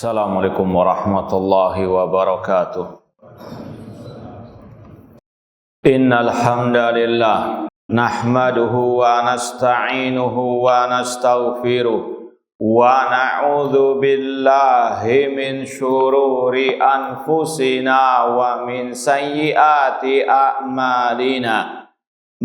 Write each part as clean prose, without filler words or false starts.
Assalamualaikum warahmatullahi wabarakatuh. Innal hamdalillah nahmaduhu wa nasta'inuhu wa nastaghfiruh wa na'udzu billahi min syururi anfusina wa min sayyiati a'malina.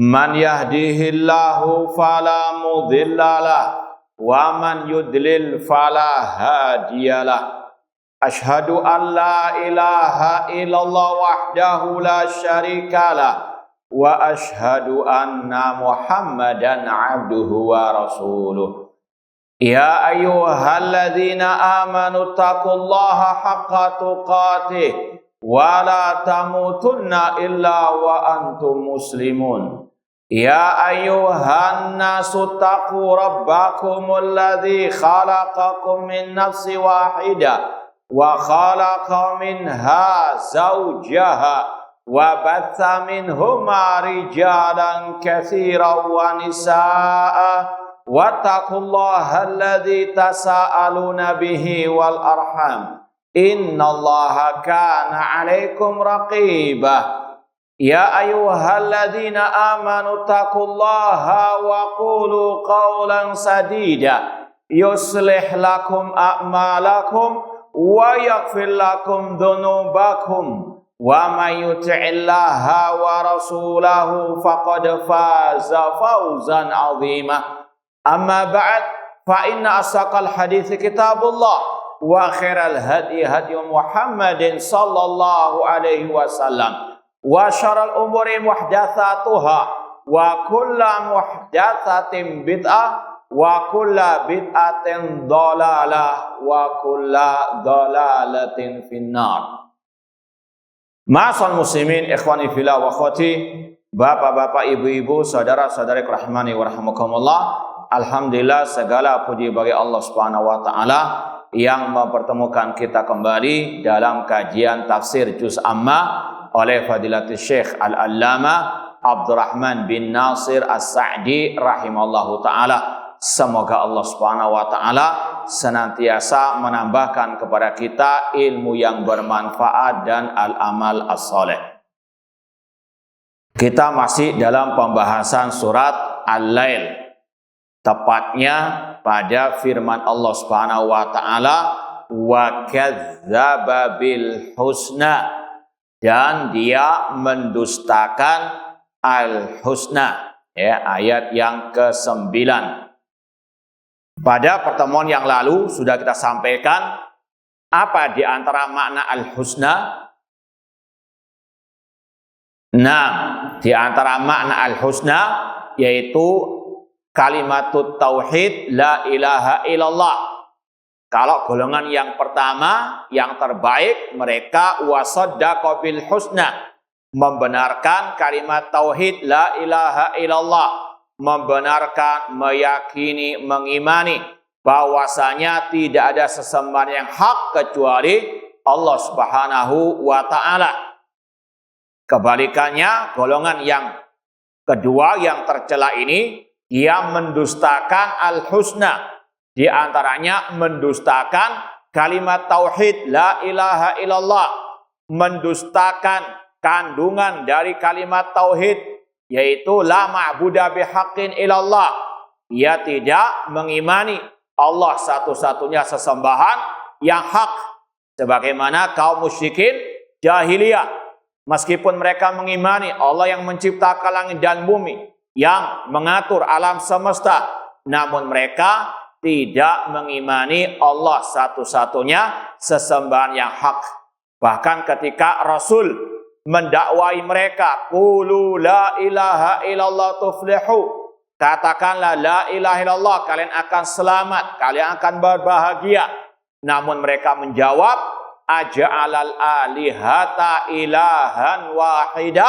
Man yahdihillahu fala mudhillalah wa man yudlil fala hadiyalah. Ashhadu an la ilaha illallah wahdahu la syarikalah wa ashhadu anna Muhammadan abduhu wa rasuluh. Ya ayyuhalladzina amanu taqullaha haqqa tuqatih wa la tamutunna illa wa antum muslimun. Ya ayyuhan nasu taqu rabbakumul ladzi khalaqakum min nafsin wahidah wa khalaqa minha zawjaha wa batha minhuma rijalan katsiran wa nisaa'a wattaqullaha alladzi tasaaluna bihi wal arham innallaha kana 'alaikum raqibah. Ya ayyuhalladzina amanu taqullaha wa qulu qawlan sadida yuslih lakum a'malakum wa yaghfir lakum dhunubakum wa may yuti'illaha wa rasulahu faqad faza fawzan 'azima. Amma ba'd, fa inna asaqal hadithi kitabullah wa khairal hadi hadi Muhammadin sallallahu alaihi wasallam wa syarrul umuri muhdatsatuha wa kullu muhdatsatin bid'ah wa kullu bid'atin dhalalah wa kullu dhalalatin finnar. Ma'asal muslimin ikhwani fillah wa akhwati, bapak-bapak, ibu-ibu, saudara-saudari rahimani wa rahimakumullah. Alhamdulillah, segala puji bagi Allah Subhanahu wa taala yang mempertemukan kita kembali dalam kajian tafsir juz amma oleh Fadilatul Syekh Al-Allamah Abdurrahman bin Nasir As-Sa'di rahimallahu ta'ala. Semoga Allah Subhanahu wa ta'ala senantiasa menambahkan kepada kita ilmu yang bermanfaat dan al-amal as-saleh. Kita masih dalam pembahasan surat Al-Lail, tepatnya pada firman Allah Subhanahu wa ta'ala, wa kadzdzaba bil husna, dan dia mendustakan al-husna, ya, ayat yang ke-9. Pada pertemuan yang lalu sudah kita sampaikan apa di antara makna al-husna. Nah, di antara makna al-husna yaitu kalimatut tauhid la ilaha illallah. Kalau golongan yang pertama, yang terbaik, mereka wasaddaqa bil husna, membenarkan kalimat tauhid la ilaha illallah, membenarkan, meyakini, mengimani bahwasanya tidak ada sesembahan yang hak kecuali Allah Subhanahu wa taala. Kebalikannya, golongan yang kedua yang tercela ini, dia mendustakan al-husna. Di antaranya mendustakan kalimat tauhid la ilaha illallah, mendustakan kandungan dari kalimat tauhid, yaitu la ma'buda bihaqqin illallah. Ia tidak mengimani Allah satu-satunya sesembahan yang hak, sebagaimana kaum musyrikin jahiliyah. Meskipun mereka mengimani Allah yang menciptakan langit dan bumi, yang mengatur alam semesta, namun mereka tidak mengimani Allah satu-satunya sesembahan yang hak. Bahkan ketika Rasul mendakwai mereka, qulu la ilaha illallah tuflihu, katakanlah la ilaha illallah, kalian akan selamat, kalian akan berbahagia. Namun mereka menjawab, aja'alal alihata ilahan wahida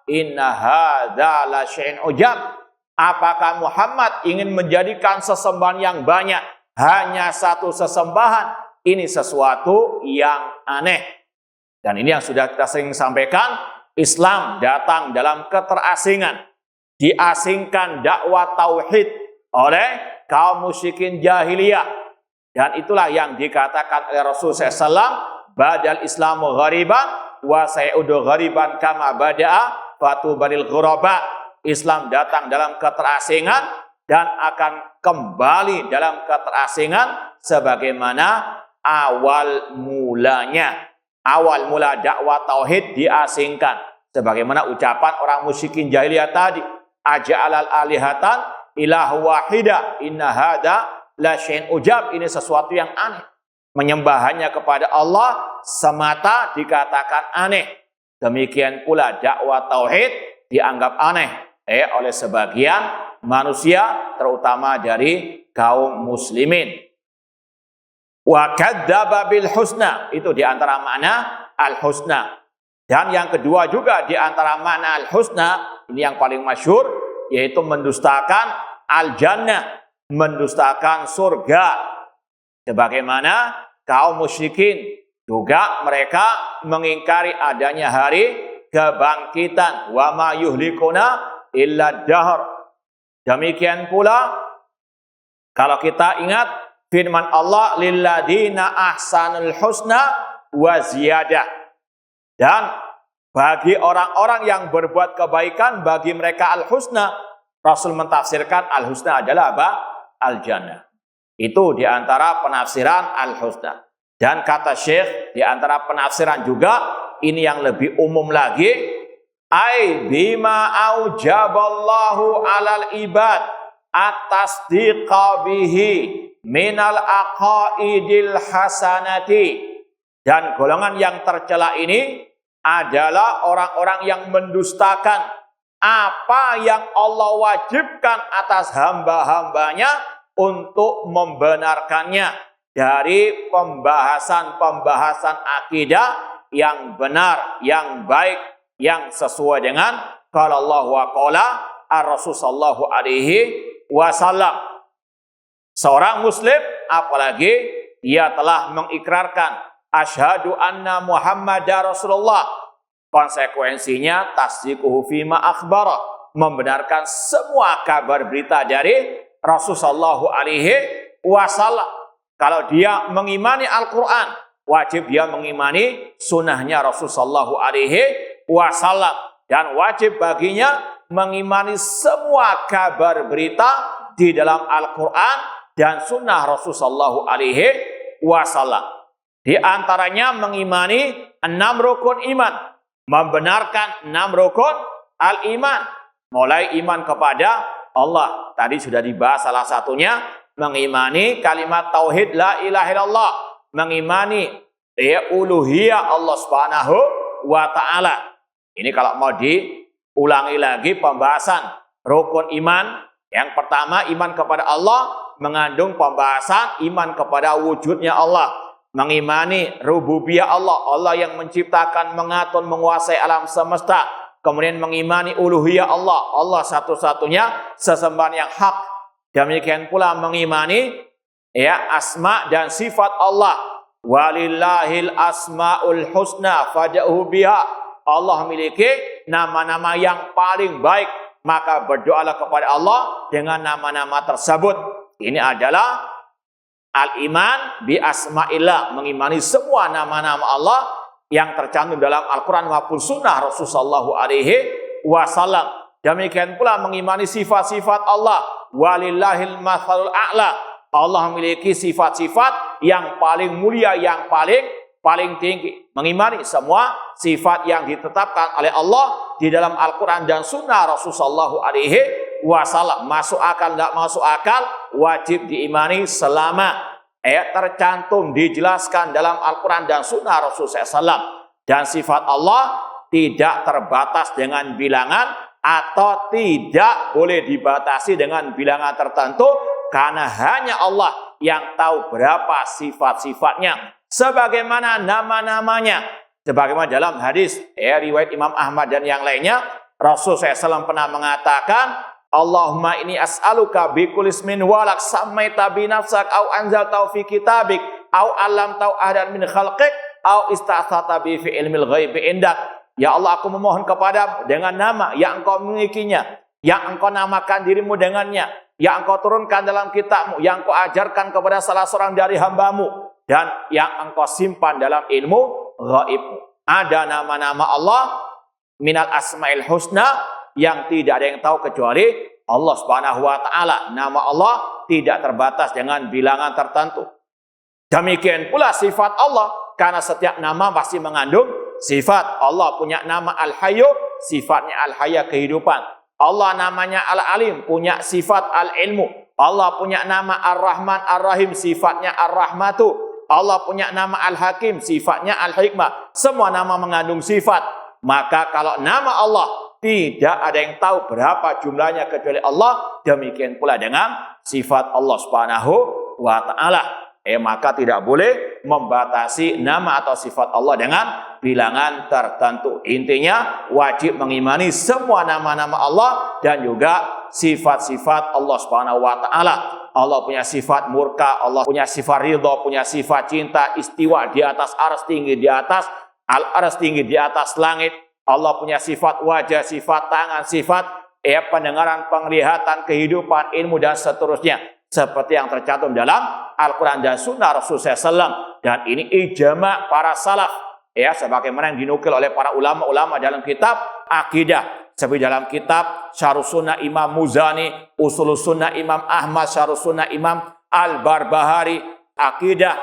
inna hadza la syai'un ujab. Apakah Muhammad ingin menjadikan sesembahan yang banyak hanya satu sesembahan? Ini sesuatu yang aneh. Dan ini yang sudah kita sering sampaikan, Islam datang dalam keterasingan. Diasingkan dakwah tauhid oleh kaum musyrikin jahiliyah. Dan itulah yang dikatakan oleh Rasulullah SAW, badal Islamu ghariban wa sayudu ghariban kama bada'a fatubaril ghuraba. Islam datang dalam keterasingan dan akan kembali dalam keterasingan sebagaimana awal mulanya. Awal mula dakwah tauhid diasingkan. Sebagaimana ucapan orang musyrikin jahiliyah tadi, aja'alal alihatan ilahu wahida inna hada la syai'un ujab. Ini sesuatu yang aneh. Menyembah hanya kepada Allah semata dikatakan aneh. Demikian pula dakwah tauhid dianggap aneh oleh sebagian manusia, terutama dari kaum muslimin. Wa kadzdzaba bil husna, itu diantara makna al husna. Dan yang kedua juga diantara makna al husna, ini yang paling masyhur, yaitu mendustakan al jannah, mendustakan surga. Sebagaimana kaum musyrikin juga mereka mengingkari adanya hari kebangkitan. Wa ma yuhlikuna illa dahr. Demikian pula kalau kita ingat firman Allah, lilladzina ahsanul husna wa ziyadah. Dan bagi orang-orang yang berbuat kebaikan, bagi mereka al-husna. Rasul mentafsirkan al-husna adalah apa? Al-jannah. Itu diantara penafsiran al-husna. Dan kata Syekh, diantara penafsiran juga, ini yang lebih umum lagi, ai bima aujaballahu alal ibad atas diqabihi minal aqaidil hasanati. Dan golongan yang tercela ini adalah orang-orang yang mendustakan apa yang Allah wajibkan atas hamba-hambanya untuk membenarkannya dari pembahasan-pembahasan akidah yang benar, yang baik, yang sesuai dengan qala Allah wa qala ar-Rasul sallallahu alaihi wasallam. Seorang muslim apalagi dia telah mengikrarkan asyhadu anna Muhammadar Rasulullah, konsekuensinya tasdiquhu fima akhbara, membenarkan semua kabar berita dari Rasul sallallahu alaihi wasallam. Kalau dia mengimani Al-Quran, wajib dia mengimani sunnahnya Rasul sallallahu alaihi wasallam. Dan wajib baginya mengimani semua kabar berita di dalam Al-Quran dan sunnah Rasul sallallahu alaihi wasallam. Di antaranya mengimani 6 rukun iman, membenarkan 6 rukun al-iman. Mulai iman kepada Allah, tadi sudah dibahas salah satunya, mengimani kalimat tauhid la ilaha illallah, mengimani uluhiyah Allah Subhanahu wa taala. Ini kalau mau diulangi lagi pembahasan rukun iman, yang pertama iman kepada Allah mengandung pembahasan iman kepada wujudnya Allah. Mengimani rububiyah Allah, Allah yang menciptakan, mengatur, menguasai alam semesta. Kemudian mengimani uluhiyah Allah, Allah satu-satunya sesembahan yang hak. Demikian pula mengimani asma dan sifat Allah. Walillahil asmaul husna fad'uhu biha. Allah memiliki nama-nama yang paling baik, maka berdoalah kepada Allah dengan nama-nama tersebut. Ini adalah al-iman bi asma'illah, mengimani semua nama-nama Allah yang tercantum dalam Al-Quran maupun sunnah Rasulullah sallallahu alaihi wasallam. Demikian pula mengimani sifat-sifat Allah. Walillahil mathalul a'la. Allah memiliki sifat-sifat yang paling mulia, yang paling tinggi. Mengimani semua sifat yang ditetapkan oleh Allah di dalam Al-Quran dan sunnah Rasulullah sallallahu alaihi wasallam. Masuk akal, tidak masuk akal, wajib diimani selama tercantum, dijelaskan dalam Al-Quran dan sunnah Rasulullah SAW. Dan sifat Allah tidak terbatas dengan bilangan atau tidak boleh dibatasi dengan bilangan tertentu, karena hanya Allah yang tahu berapa sifat-sifatnya, sebagaimana nama-namanya. Sebagaimana dalam hadis riwayat Imam Ahmad dan yang lainnya, Rasulullah SAW pernah mengatakan, Allahumma inni as'aluka bikulli ismin walak sammaita bi nafsak au anzaltahu fi kitabik au 'allamtahu ahadan min khalqik au ista'sarta bi fi ilmil ghaibi indak. Ya Allah, aku memohon kepadamu dengan nama yang engkau milikinya, yang engkau namakan dirimu dengannya, yang engkau turunkan dalam kitabmu, yang engkau ajarkan kepada salah seorang dari hambamu, dan yang engkau simpan dalam ilmu ghaibmu. Ada nama-nama Allah minal asma'il husna yang tidak ada yang tahu kecuali Allah Subhanahu wa taala. Nama Allah tidak terbatas dengan bilangan tertentu. Demikian pula sifat Allah, karena setiap nama pasti mengandung sifat. Allah punya nama Al-Hayyu, sifatnya Al-Hayya kehidupan. Allah namanya Al-Alim, punya sifat Al-Ilmu. Allah punya nama Ar-Rahman Ar-Rahim, sifatnya Ar-Rahmatu. Allah punya nama Al-Hakim, sifatnya Al-Hikmah. Semua nama mengandung sifat. Maka kalau nama Allah tidak ada yang tahu berapa jumlahnya kecuali Allah, demikian pula dengan sifat Allah Subhanahu wa taala. Maka tidak boleh membatasi nama atau sifat Allah dengan bilangan tertentu. Intinya wajib mengimani semua nama-nama Allah dan juga sifat-sifat Allah Subhanahu wa taala. Allah punya sifat murka, Allah punya sifat ridha, punya sifat cinta, istiwa di atas arsy, tinggi di atas al-arsy, tinggi di atas langit. Allah punya sifat wajah, sifat tangan, sifat pendengaran, penglihatan, kehidupan, ilmu dan seterusnya. Seperti yang tercantum dalam Al-Quran dan Sunnah Rasulullah SAW. Dan ini ijma' para salaf. Sebagaimana yang dinukil oleh para ulama-ulama dalam kitab Akidah. Seperti dalam kitab Syarh Sunnah Imam Muzani, Usul Sunnah Imam Ahmad, Syarh Sunnah Imam Al-Barbahari, Akidah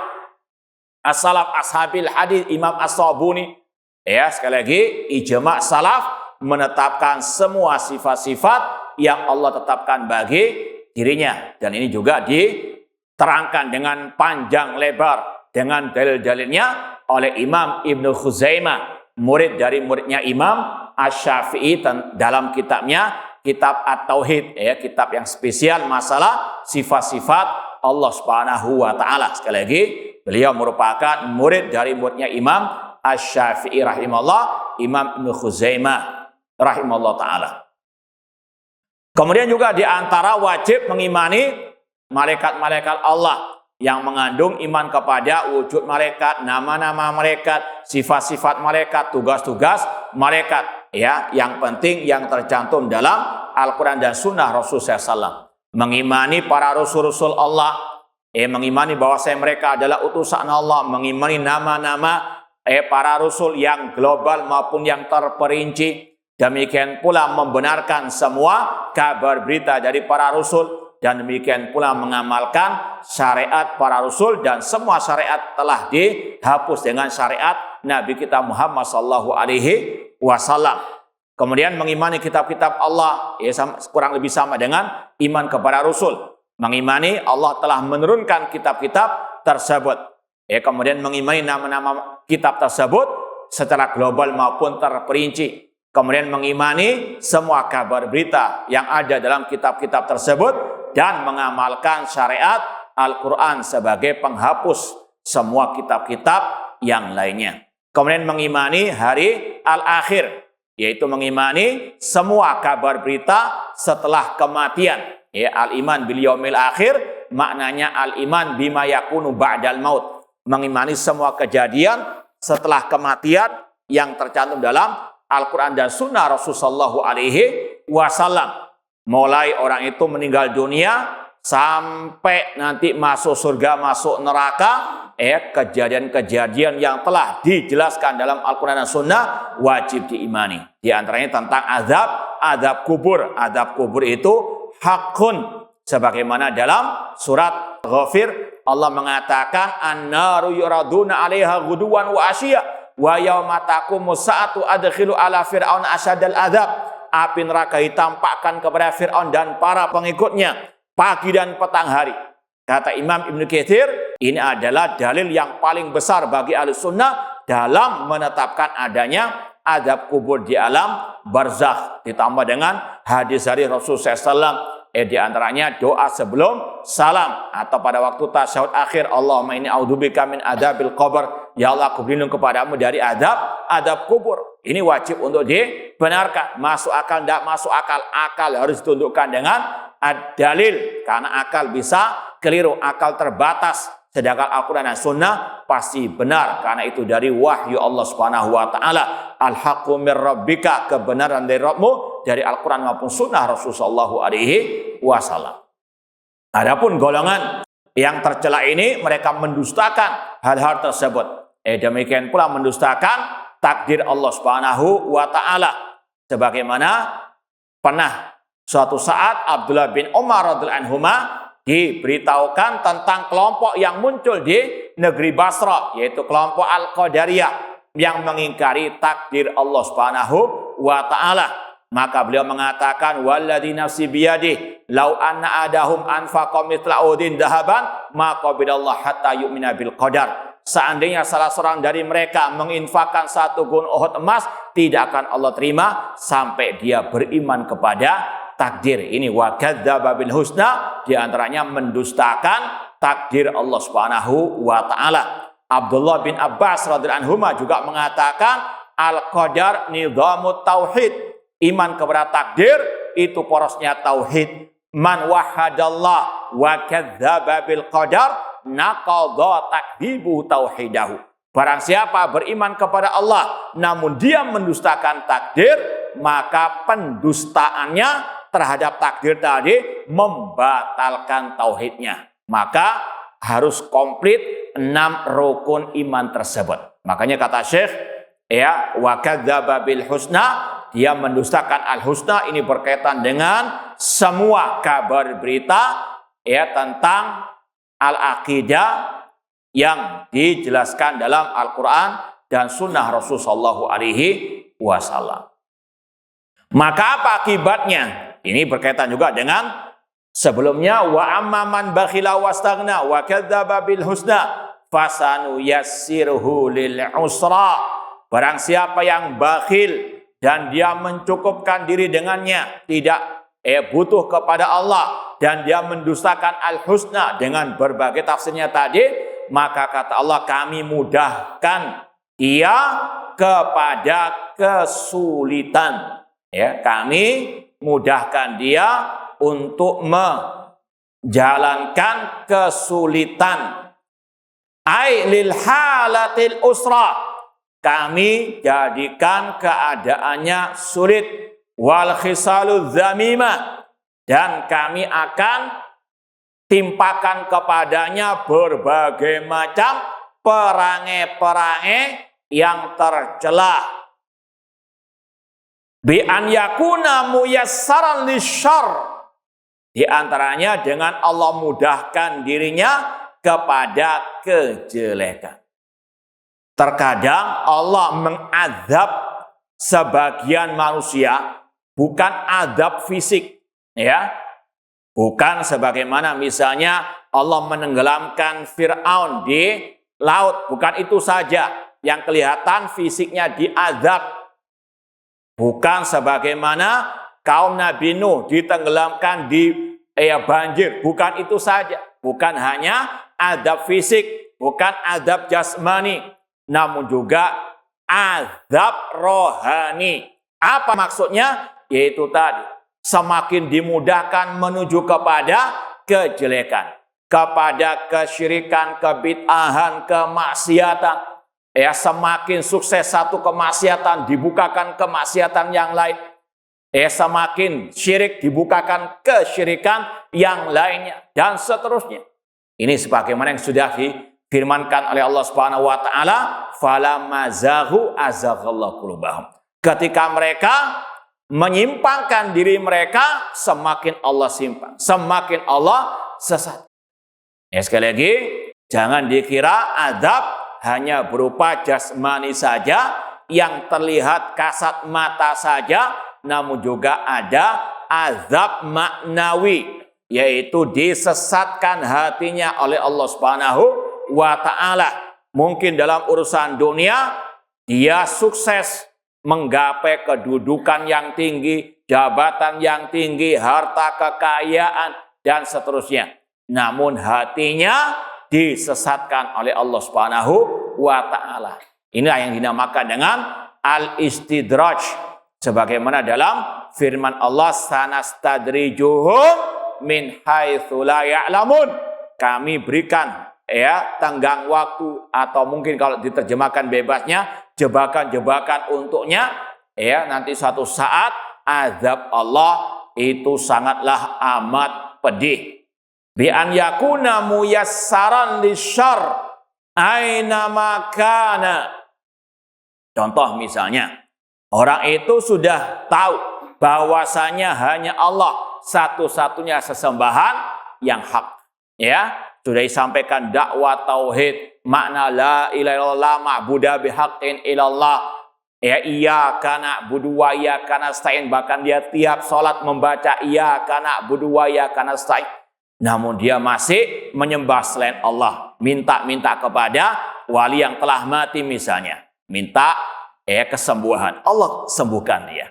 As-Salaf Ashabil Hadis Imam As-Sabuni. Sekali lagi, ijma' salaf menetapkan semua sifat-sifat yang Allah tetapkan bagi dirinya, dan ini juga diterangkan dengan panjang lebar dengan dalil-dalilnya oleh Imam Ibnu Khuzaimah, murid dari muridnya Imam Asy-Syafi'i, dalam kitabnya Kitab At-Tauhid, kitab yang spesial masalah sifat-sifat Allah Subhanahu wa taala. Sekali lagi, beliau merupakan murid dari muridnya Imam Asy-Syafi'i rahimahullah, Imam Ibnu Khuzaimah rahimahullah taala. Kemudian juga di antara wajib mengimani malaikat-malaikat Allah yang mengandung iman kepada wujud malaikat, nama-nama malaikat, sifat-sifat malaikat, tugas-tugas malaikat. Yang penting yang tercantum dalam Al-Quran dan Sunnah Rasulullah SAW. Mengimani para rasul-rasul Allah, mengimani bahwasanya mereka adalah utusan Allah, mengimani nama-nama para rasul yang global maupun yang terperinci. Demikian pula membenarkan semua kabar berita dari para rasul, dan demikian pula mengamalkan syariat para rasul, dan semua syariat telah dihapus dengan syariat Nabi kita Muhammad sallallahu alaihi wasallam. Kemudian mengimani kitab-kitab Allah, kurang lebih sama dengan iman kepada rasul. Mengimani Allah telah menurunkan kitab-kitab tersebut. Kemudian mengimani nama-nama kitab tersebut secara global maupun terperinci. Kemudian mengimani semua kabar berita yang ada dalam kitab-kitab tersebut, dan mengamalkan syariat Al-Quran sebagai penghapus semua kitab-kitab yang lainnya. Kemudian mengimani hari al-akhir, yaitu mengimani semua kabar berita setelah kematian. Al-iman bil yaumil akhir maknanya al-iman bima yakunu ba'dal maut. Mengimani semua kejadian setelah kematian yang tercantum dalam Al-Quran dan Sunnah Rasulullah SAW. Mulai orang itu meninggal dunia sampai nanti masuk surga, masuk neraka, kejadian-kejadian yang telah dijelaskan dalam Al-Quran dan Sunnah wajib diimani. Di antaranya tentang azab kubur. Azab kubur itu hakun. Sebagaimana dalam surat Ghafir Allah mengatakan, an-naru yuraduna 'alaiha ghuduwan wa asyiya. Wa yauma taqumu sa'atu adkhilu ala fir'aun asyadal adzab. Api neraka ditampakkan kepada Fir'aun dan para pengikutnya pagi dan petang hari. Kata Imam Ibnu Katsir, ini adalah dalil yang paling besar bagi Ahlussunnah dalam menetapkan adanya azab kubur di alam barzakh, ditambah dengan hadis dari Rasulullah SAW. Di antaranya doa sebelum salam atau pada waktu tasyahud akhir, Allahumma inni a'udzubika min adzabil qabr. Ya Allah, aku berlindung kepadamu dari azab kubur. Ini wajib untuk dibenarkan. Masuk akal, tidak masuk akal. Akal harus ditundukkan dengan ad-dalil, karena akal bisa keliru, akal terbatas. Sedangkan Al-Quran dan Sunnah pasti benar, karena itu dari wahyu Allah Subhanahu wa taala. Al-haqqu mir rabbika, kebenaran dari Rabbmu, dari Al-Quran maupun Sunnah Rasulullah sallallahu alaihi wasallam. Adapun golongan yang tercela ini mereka mendustakan hal-hal tersebut. Demikian pula mendustakan takdir Allah Subhanahu wa taala. Sebagaimana pernah suatu saat Abdullah bin Umar radhiyallahu anhuma diberitahukan tentang kelompok yang muncul di negeri Basra, yaitu kelompok Al-Qadariyah yang mengingkari takdir Allah Subhanahu wa taala. Maka beliau mengatakan, walladzi nafsi biyadihi law anna adahum anfaqa mithla udin dahaban ma qabilallah hatta yu'mina bil qadar. Seandainya salah seorang dari mereka menginfakkan 1 gunung Uhud emas, tidak akan Allah terima sampai dia beriman kepada takdir. Ini wa kadzdzaba bil husna, di antaranya mendustakan takdir Allah Subhanahu wa taala. Abdullah bin Abbas radhiyallahu anhu juga mengatakan al-qadar nizamut tauhid. Iman kepada takdir itu porosnya tauhid. Man wahadallah wa kadzdzaba bil qadar naqadha takdzibu tauhidahu. Barang siapa beriman kepada Allah namun dia mendustakan takdir, maka pendustaannya terhadap takdir tadi membatalkan tauhidnya. Maka harus komplit 6 rukun iman tersebut. Makanya kata Syekh, wa kadzdzaba bil husna, dia mendustakan al-husna. Ini berkaitan dengan semua kabar berita tentang al-aqidah yang dijelaskan dalam Al-Quran dan sunnah Rasulullah SAW. Maka apa akibatnya? Ini berkaitan juga dengan sebelumnya, wa amman bakhila wastaghna wa kadzdzaba bil husna fasanu yassiruhu lil usra. Barang siapa yang bakhil dan dia mencukupkan diri dengannya, tidak butuh kepada Allah, dan dia mendustakan al-husna dengan berbagai tafsirnya tadi, maka kata Allah, kami mudahkan dia kepada kesulitan. Kami mudahkan dia untuk menjalankan kesulitan. Ai lil halatil usra, kami jadikan keadaannya sulit, wal khisaludz zamimah, dan kami akan timpakan kepadanya berbagai macam perangai-perangai yang tercela. Bi an yakuna muyassaran lisyarr, di antaranya dengan Allah mudahkan dirinya kepada kejelekan. Terkadang Allah mengazab sebagian manusia bukan azab fisik, bukan sebagaimana misalnya Allah menenggelamkan Fir'aun di laut, bukan itu saja yang kelihatan fisiknya diazab. Bukan sebagaimana kaum Nabi Nuh ditenggelamkan di banjir, bukan itu saja. Bukan hanya azab fisik, bukan azab jasmani, namun juga azab rohani. Apa maksudnya? Yaitu tadi, semakin dimudahkan menuju kepada kejelekan, kepada kesyirikan, kebid'ahan, kemaksiatan. Semakin sukses satu kemaksiatan, dibukakan kemaksiatan yang lain. Semakin syirik, dibukakan kesyirikan yang lainnya, dan seterusnya. Ini sebagaimana yang sudah firmankan oleh Allah Subhanahu wa taala, falamazaghu azaghallahu qulubahum. Ketika mereka menyimpangkan diri mereka, semakin Allah simpang, semakin Allah sesat. Sekali lagi, jangan dikira azab hanya berupa jasmani saja, yang terlihat kasat mata saja, namun juga ada azab maknawi, yaitu disesatkan hatinya oleh Allah Subhanahu wa ta'ala. Mungkin dalam urusan dunia dia sukses menggapai kedudukan yang tinggi, jabatan yang tinggi, harta kekayaan, dan seterusnya. Namun hatinya disesatkan oleh Allah Subhanahu wa ta'ala. Inilah yang dinamakan dengan al-istidraj, sebagaimana dalam firman Allah, sanastadrijuhum min haitsu la ya'lamun. Kami berikan tenggang waktu, atau mungkin kalau diterjemahkan bebasnya, jebakan-jebakan untuknya. Nanti suatu saat azab Allah itu sangatlah amat pedih. bi an yakuna muyassaran lisyarr aina makana. Contoh misalnya, orang itu sudah tahu bahwasanya hanya Allah satu-satunya sesembahan yang hak. Ya, sudah disampaikan dakwah tauhid, makna la ilaha illallah ma'budu bihaqqin illallah. Ya, iyyaka na'budu wa iyyaka nasta'in, bahkan dia tiap salat membaca iyyaka na'budu wa iyyaka nasta'in. Namun dia masih menyembah selain Allah, minta-minta kepada wali yang telah mati misalnya. Minta kesembuhan, Allah sembuhkan dia.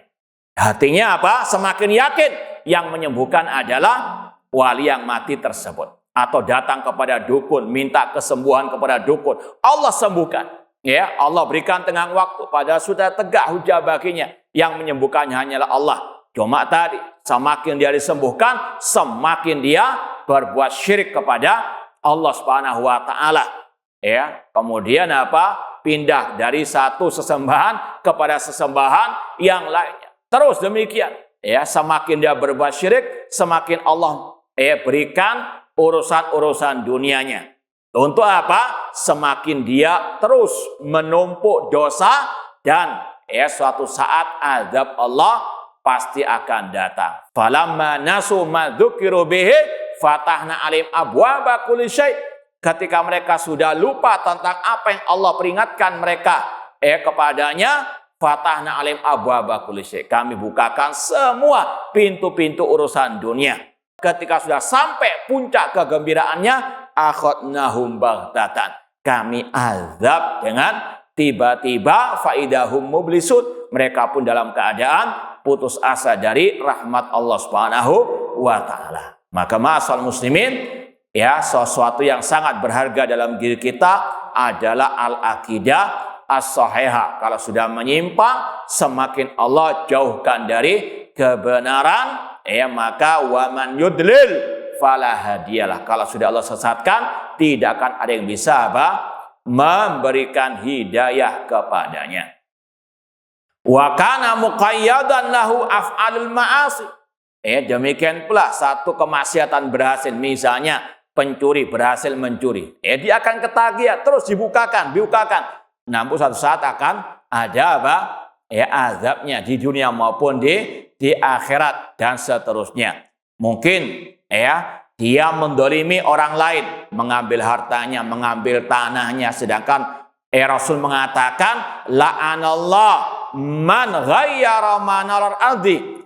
Hatinya apa? Semakin yakin yang menyembuhkan adalah wali yang mati tersebut. Atau datang kepada dukun, minta kesembuhan kepada dukun, Allah sembuhkan. Ya, Allah berikan tenggang waktu, padahal sudah tegak hujah baginya. Yang menyembuhkannya hanyalah Allah. Cuma tadi, semakin dia disembuhkan, semakin dia berbuat syirik kepada Allah Subhanahu wa taala. Ya, kemudian apa? Pindah dari satu sesembahan kepada sesembahan yang lainnya. Terus demikian. Ya, semakin dia berbuat syirik, semakin Allah berikan urusan-urusan dunianya. Untuk apa? Semakin dia terus menumpuk dosa dan suatu saat azab Allah pasti akan datang. Falamma nasu ma dzukiru bihi fatahna alim abwaaba kulli syai'. Ketika mereka sudah lupa tentang apa yang Allah peringatkan mereka kepadanya, fatahna alim abwaaba kulli syai'. Kami bukakan semua pintu-pintu urusan dunia. Ketika sudah sampai puncak kegembiraannya, akhadnahum baghtatan. Kami azab dengan tiba-tiba, faidahum mublisun. Mereka pun dalam keadaan putus asa dari rahmat Allah Subhanahu wa taala. Maka ma'asal muslimin, sesuatu yang sangat berharga dalam diri kita adalah al-aqidah as-sahihah. Kalau sudah menyimpang, semakin Allah jauhkan dari kebenaran, maka waman yudlil fala hadiyalah. Kalau sudah Allah sesatkan, tidak akan ada yang bisa memberikan hidayah kepadanya. Wa kana muqayyadan lahu af'alul ma'asi. Demikian pula satu kemaksiatan berhasil, misalnya pencuri berhasil mencuri, dia akan ketagihan, terus dibukakan. Namun suatu saat akan ada azabnya di dunia maupun di akhirat dan seterusnya. Mungkin dia mendolimi orang lain, mengambil hartanya, mengambil tanahnya, sedangkan Rasul mengatakan la'anallah man ghayyara manal ardi.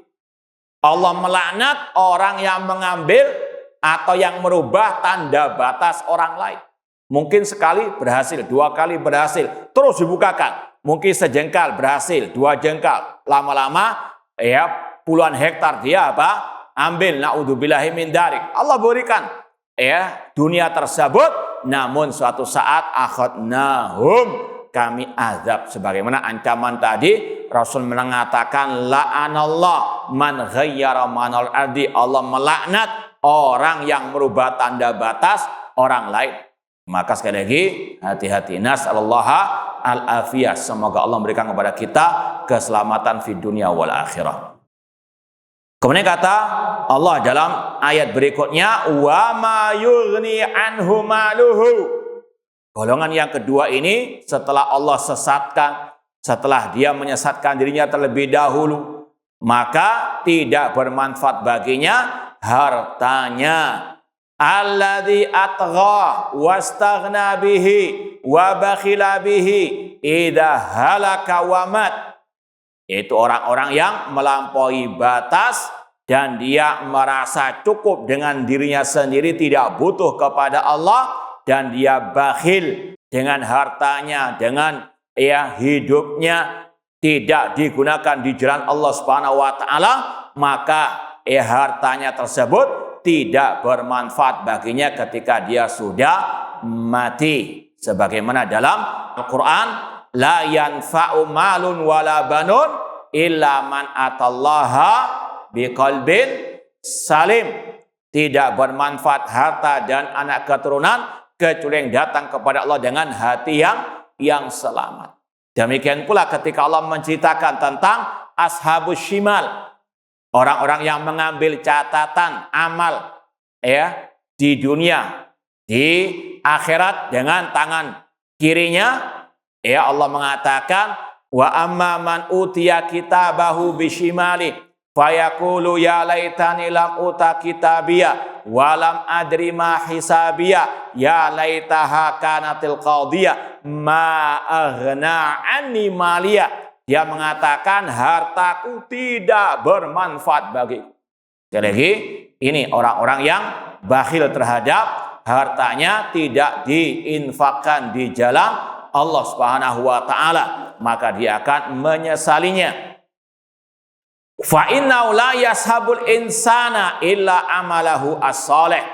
Allah melaknat orang yang mengambil atau yang merubah tanda batas orang lain. Mungkin sekali berhasil, dua kali berhasil, terus dibukakan. Mungkin sejengkal berhasil, dua jengkal. Lama-lama puluhan hektar dia ambil, naudzubillahi min dzalik. Allah berikan dunia tersebut, namun suatu saat akhadnahum, kami azab sebagaimana ancaman tadi. Rasul mengatakan la'anallah man ghayyara manal ardi. Allah melaknat orang yang merubah tanda batas orang lain. Maka sekali lagi hati-hati, nas'allaha al-afiyah. Semoga Allah memberikan kepada kita keselamatan di dunia wal akhirah. Kemudian kata Allah dalam ayat berikutnya, wa ma yughni anhu maluhu. Golongan yang kedua ini setelah Allah sesatkan, setelah dia menyesatkan dirinya terlebih dahulu, maka tidak bermanfaat baginya hartanya. Alladzi atgha wastaghna bihi wa bakhila bihi idza halaka wa mat. Itu orang-orang yang melampaui batas dan dia merasa cukup dengan dirinya sendiri, tidak butuh kepada Allah, dan dia bakhil dengan hartanya, dengan hidupnya tidak digunakan di jalan Allah Subhanahu wa taala, maka hartanya tersebut tidak bermanfaat baginya ketika dia sudah mati. Sebagaimana dalam Al-Quran, la yanfa'u malun wala banun illa man atallaha biqalbin salim. Tidak bermanfaat harta dan anak keturunan kecuali yang datang kepada Allah dengan hati yang selamat. Demikian pula ketika Allah menceritakan tentang ashabus shimal, orang-orang yang mengambil catatan amal di dunia, di akhirat dengan tangan kirinya. Ya, Allah mengatakan, wa amma man utiya kitabahu bishimali fayaqulu ya laitani lam uta kitabiyya wa lam adri ma hisabiyya ya laitaha kanatil qadiyya ma aghna anni maliya. Dia mengatakan hartaku tidak bermanfaat bagiku. Sekali lagi, ini orang-orang yang bakhil terhadap hartanya, tidak diinfakkan di jalan Allah Subhanahu wa taala, maka dia akan menyesalinya. Fa innahu la yashabul insana illa amalahu as-salih.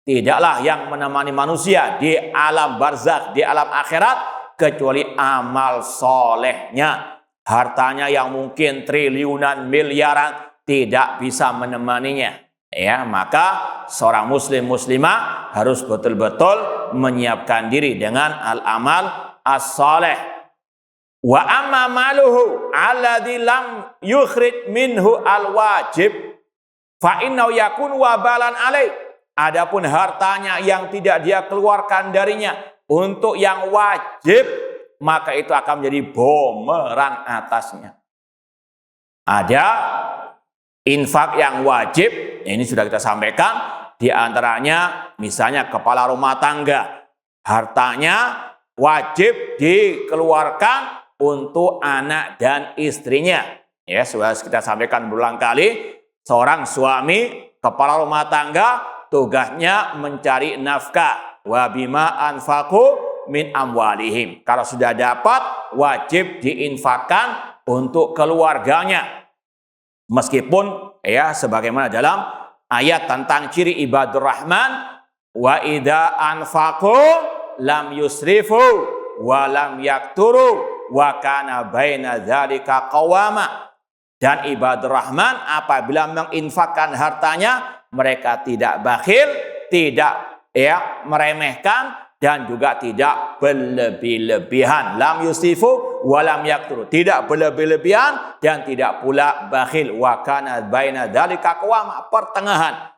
Tidaklah yang menemani manusia di alam barzakh, di alam akhirat, kecuali amal solehnya. Hartanya yang mungkin triliunan, miliaran tidak bisa menemaninya. Ya, maka seorang muslim muslimah harus betul-betul menyiapkan diri dengan al-amal as-salih. Wa amma maluhu alladzi lam yukhrij minhu al-wajib fa innahu yakun wabalan alaih. Adapun hartanya yang tidak dia keluarkan darinya untuk yang wajib, maka itu akan menjadi bumerang atasnya. Ada infak yang wajib, ini sudah kita sampaikan, di antaranya misalnya kepala rumah tangga, hartanya wajib dikeluarkan untuk anak dan istrinya. Ya, sudah kita sampaikan berulang kali, seorang suami kepala rumah tangga tugasnya mencari nafkah. Wa bima anfaqu min amwalihim. Kalau sudah dapat, wajib diinfakkan untuk keluarganya. Meskipun ya sebagaimana dalam ayat tentang ciri ibadur rahman, wa idza anfaqu lam yusrifu wa lam yakturu wa kana baina dzalika qawama. Dan ibadur rahman apabila menginfakkan hartanya, mereka tidak bakhil, tidak meremehkan, dan juga tidak berlebih-lebihan. Lam yusrifu wa lam yakturu, tidak berlebih-lebihan dan tidak pula bakhil. Wa kana baina dzalika qawama, pertengahan.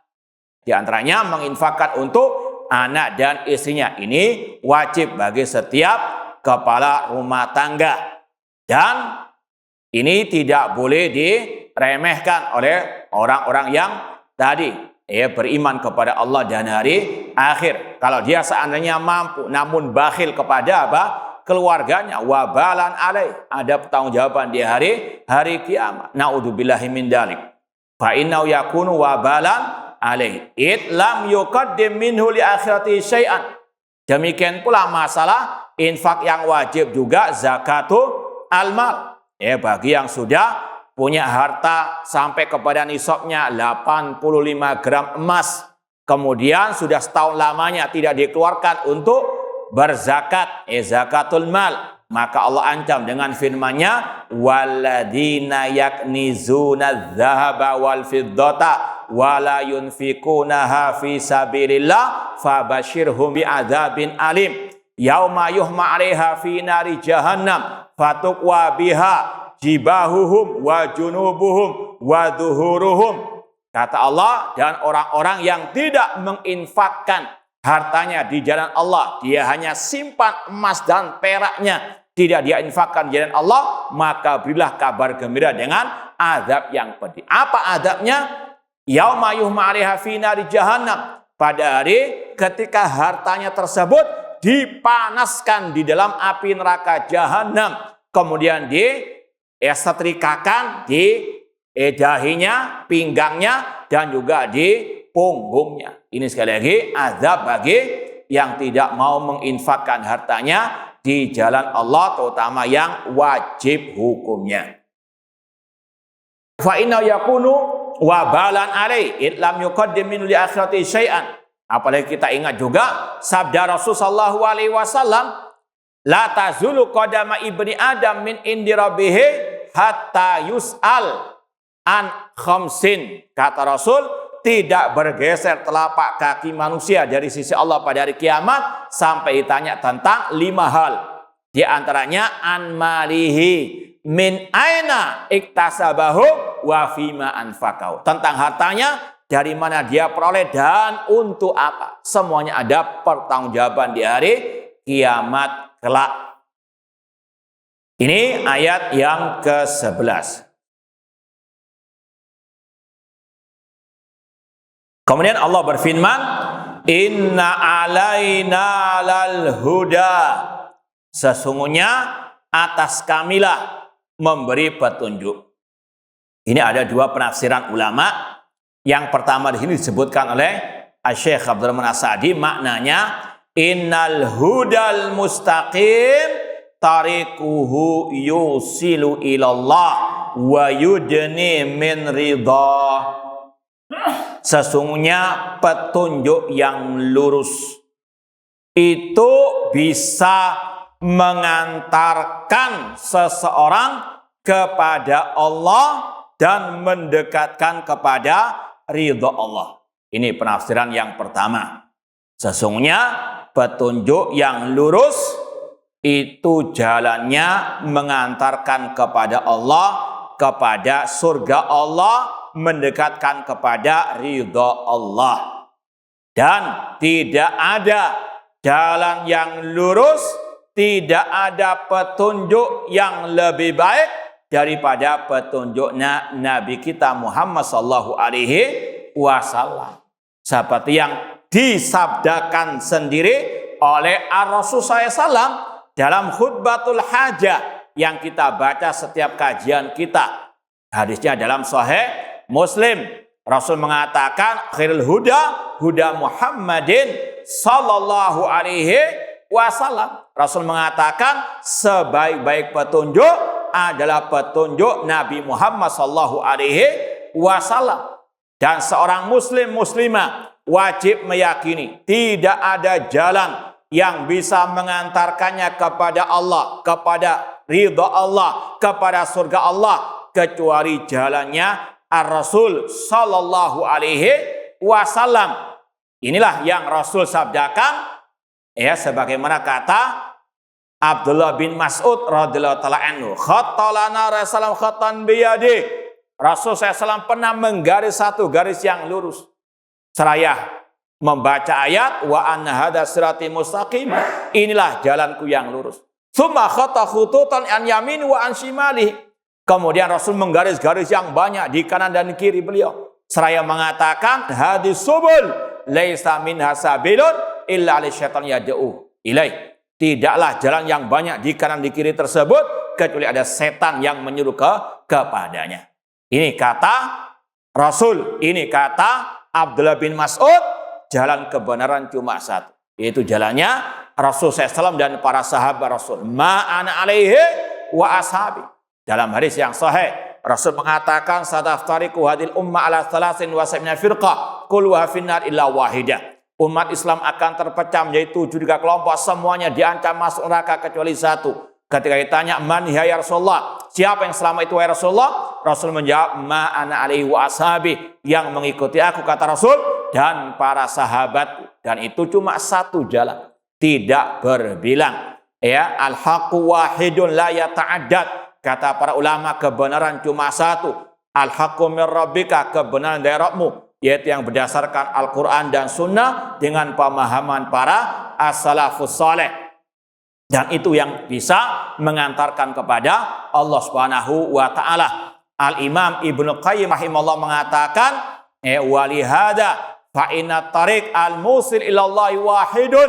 Di antaranya menginfakkan untuk anak dan istrinya. Ini wajib bagi setiap kepala rumah tangga. Dan ini tidak boleh diremehkan oleh orang-orang yang tadi beriman kepada Allah dan hari akhir. Kalau dia seandainya mampu namun bakhil kepada keluarganya, wabalan alaih, ada pertanggungjawaban di hari kiamat. Naudzubillahi min dzalik. Fa innahu yakunu wabalan alaih lam yuqaddim minhu li akhirati syai'an. Demikian pula masalah infak yang wajib juga zakatul almal. Bagi yang sudah punya harta sampai kepada nisabnya 85 gram emas, kemudian sudah setahun lamanya tidak dikeluarkan untuk berzakat, zakatul mal, maka Allah ancam dengan firman-Nya, walladzina yaknizuna dzahaba wal fiddata wala yunfikunaha fi sabilillah fabashirhum bi'adzabin alim yauma yuhma 'alaiha fi nari jahannam fatukwa biha jibahuhum wa junubuhum wa dhuhuruhum. Kata Allah, dan orang-orang yang tidak menginfakkan hartanya di jalan Allah, dia hanya simpan emas dan peraknya, tidak dia infakkan di jalan Allah, maka berilah kabar gembira dengan azab yang pedih. Apa azabnya? Yauma yuhma 'alaiha fi nari jahannam. Pada hari ketika hartanya tersebut dipanaskan di dalam api neraka jahanam, kemudian disetrikakan di dahinya, pinggangnya, dan juga di punggungnya. Ini sekali lagi azab bagi yang tidak mau menginfakkan hartanya di jalan Allah, terutama yang wajib hukumnya. Fa inna yakunu wabalan alaih lam yuqaddim min li akhirati syai'an. Apalagi kita ingat juga sabda Rasulullah sallallahu alaihi wasallam, la tazulu qadama ibni adam min indi rabbih hatta yus'al an khamsin. Kata Rasul, tidak bergeser telapak kaki manusia dari sisi Allah pada hari kiamat sampai ditanya tentang 5 hal. Di antaranya an malihi min aina iktasabahu wa fima anfaqahu. Tentang hartanya, dari mana dia peroleh, dan untuk apa. Semuanya ada pertanggungjawaban di hari kiamat kelak. Ini ayat yang ke-11. Kemudian Allah berfirman, Inna alaina lal huda. Sesungguhnya atas kamilah memberi petunjuk. Ini ada dua penafsiran ulama. Yang pertama di sini disebutkan oleh Syekh Abdul Rahman As-Sa'di, maknanya innal hudal mustaqim tarikuhu yusilu ilallah wa yudni min ridha. Sesungguhnya petunjuk yang lurus itu bisa mengantarkan seseorang kepada Allah dan mendekatkan kepada ridha Allah. Ini penafsiran yang pertama. Sesungguhnya petunjuk yang lurus itu jalannya mengantarkan kepada Allah, kepada surga Allah, mendekatkan kepada ridha Allah. Dan tidak ada jalan yang lurus, tidak ada petunjuk yang lebih baik daripada petunjuknya Nabi kita Muhammad sallallahu alaihi wasallam. Seperti yang disabdakan sendiri oleh Ar-Rasul SAW dalam khutbatul hajah yang kita baca setiap kajian kita. Hadisnya dalam Sahih Muslim. Rasul mengatakan, khairul huda huda Muhammadin sallallahu alaihi wasallam. Rasul mengatakan sebaik-baik petunjuk adalah petunjuk Nabi Muhammad sallallahu alaihi wasallam. Dan seorang muslim muslimah wajib meyakini tidak ada jalan yang bisa mengantarkannya kepada Allah, kepada ridha Allah, kepada surga Allah, kecuali jalannya Ar-Rasul sallallahu alaihi wasallam. Inilah yang Rasul sabdakan, ya, sebagaimana kata Abdullah bin Mas'ud radhiyallahu taala anhu, khattalana Rasulullah khattan biyadi. Rasul SAW pernah menggaris satu garis yang lurus seraya membaca ayat wa anna hadza sirati mustaqim, inilah jalanku yang lurus. Tsumma khata khututan an yamin wa an shimali. Kemudian Rasul menggaris garis yang banyak di kanan dan kiri beliau seraya mengatakan hadis subul laisa minha sabilun illa li syaitan yad'u ilai. Tidaklah jalan yang banyak di kanan di kiri tersebut kecuali ada setan yang menyuruh kepadanya. Ini kata Rasul, ini kata Abdullah bin Mas'ud, jalan kebenaran cuma satu, yaitu jalannya Rasul SAW dan para sahabat Rasul. Ma'ana alaihi wa ashabi. Dalam hadis yang sahih, Rasul mengatakan sataftariqu hadil umma ala 73 firqah kulluha finnar illa wahidah. Umat Islam akan terpecah menjadi 73 kelompok, semuanya diancam masuk neraka kecuali satu. Ketika ditanya, man ya Rasulullah, siapa yang selama itu ya Rasulullah? Rasul menjawab, ma'ana alaihi wa ashabi, yang mengikuti aku, kata Rasul, dan para sahabat. Dan itu cuma satu jalan, tidak berbilang. Ya, al-haqqu wahidun la yata'addad. Kata para ulama, kebenaran cuma satu. Al-haqqu min rabbika, kebenaran dari Rabbmu, yaitu yang berdasarkan Al-Quran dan Sunnah dengan pemahaman para as-salafus saleh. Dan itu yang bisa mengantarkan kepada Allah Subhanahu wa taala. Al-Imam Ibnu Qayyim rahimahullah mengatakan, walihada fa inna tariq al-musil ilallahi wahidun,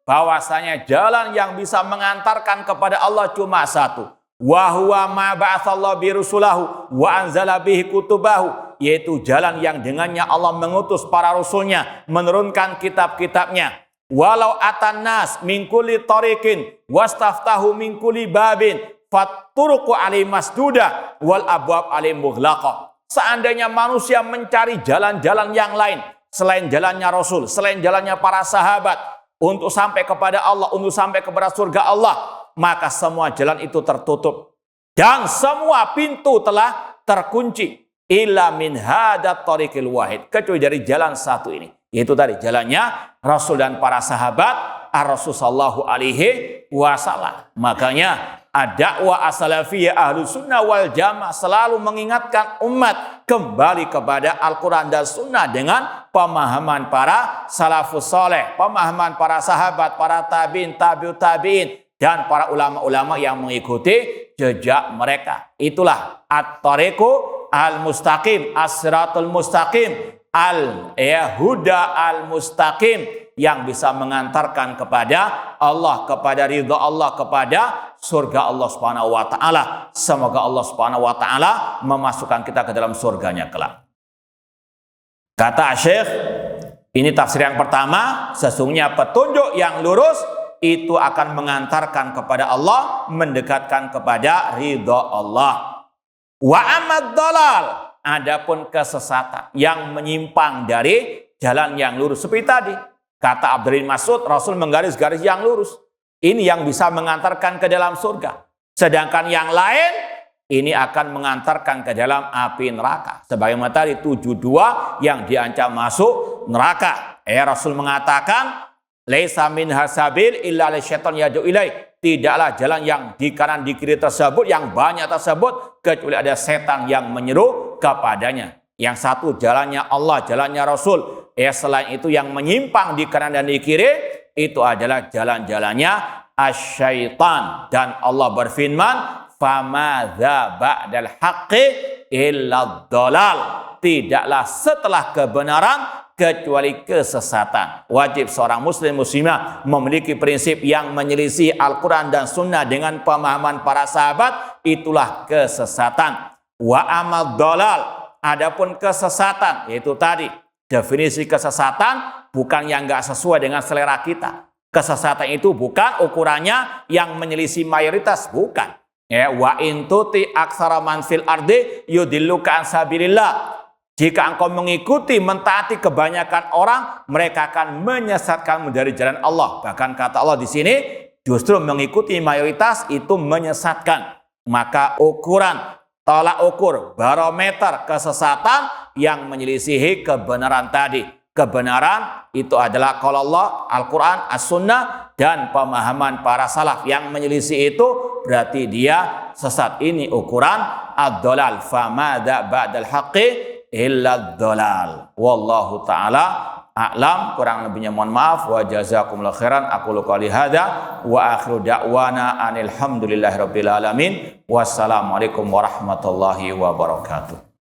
bahwasanya jalan yang bisa mengantarkan kepada Allah cuma satu. Wa huwa ma ba'atsallahu bi rusulahu wa anzala bihi kutubahu, yaitu jalan yang dengannya Allah mengutus para rasulnya, menurunkan kitab-kitabnya. Walau atan nas min kulli tariqin wastaftahu min kulli babin fatturuqu alaihi masduda wal abwab alaihi mughlaqah. Seandainya manusia mencari jalan-jalan yang lain selain jalannya Rasul, selain jalannya para sahabat untuk sampai kepada Allah, untuk sampai kepada surga Allah, maka semua jalan itu tertutup dan semua pintu telah terkunci. Illa min hadat tariqil wahid, kecuali dari jalan satu ini, yaitu tadi jalannya Rasul dan para sahabat Ar-Rasul sallallahu alaihi wasallam. Makanya Ad-da'wah as-salafiyah Ahlus Sunnah wal Jamaah selalu mengingatkan umat kembali kepada Al-Quran dan Sunnah dengan pemahaman para salafus soleh, pemahaman para sahabat, para tabi'in, tabi'ut tabi'in, dan para ulama-ulama yang mengikuti jejak mereka. Itulah at-tariqu al-mustaqim, as-siratul mustaqim, al-huda al-mustaqim, yang bisa mengantarkan kepada Allah, kepada ridha Allah, kepada surga Allah Subhanahu wa taala. Semoga Allah Subhanahu wa taala memasukkan kita ke dalam surganya kelak. Kata Syekh, ini tafsir yang pertama, sesungguhnya petunjuk yang lurus itu akan mengantarkan kepada Allah, mendekatkan kepada ridha Allah. Wa amad dalal, adapun kesesatan yang menyimpang dari jalan yang lurus seperti tadi. Kata Abdullah bin Mas'ud, Rasul menggaris-garis yang lurus. Ini yang bisa mengantarkan ke dalam surga. Sedangkan yang lain, ini akan mengantarkan ke dalam api neraka. Sebagaimana tadi 72 yang diancam masuk neraka. Rasul mengatakan, laisa min hasabil illa lisyaiton yad'u ilaih. Tidaklah jalan yang di kanan di kiri tersebut, yang banyak tersebut, kecuali ada setan yang menyeru kepadanya. Yang satu jalannya Allah, jalannya Rasul. Selain itu yang menyimpang di kanan dan di kiri, itu adalah jalan-jalannya asyaitan. Dan Allah berfirman, famadza ba'dal haqqi illa dhalal. Tidaklah setelah kebenaran kecuali kesesatan. Wajib seorang muslim muslimah memiliki prinsip yang menyelisih Al-Quran dan Sunnah dengan pemahaman para sahabat, itulah kesesatan. Wa amad dhalal, adapun kesesatan, yaitu tadi definisi kesesatan bukan yang enggak sesuai dengan selera kita. Kesesatan itu bukan ukurannya yang menyelisih mayoritas, bukan. Wa in tuti aktsara man fil ardi yudilluka an sabilillah. Jika engkau mengikuti, mentaati kebanyakan orang, mereka akan menyesatkanmu dari jalan Allah. Bahkan kata Allah di sini, justru mengikuti mayoritas itu menyesatkan. Maka ukuran, tolak ukur, barometer kesesatan yang menyelisihi kebenaran tadi. Kebenaran itu adalah kalau Allah, Al-Quran, As-Sunnah, dan pemahaman para salaf. Yang menyelisih itu berarti dia sesat. Ini ukuran ad-dhalal. Famadza ba'dal haqqi illa dhalal. Wallahu ta'ala a'lam. Kurang lebihnya mohon maaf. Wa jazakumullahu khairan. Aqulu qouli hadza wa akhiru da'wana anil hamdulillahi rabbil alamin. Wassalamualaikum warahmatullahi wabarakatuh.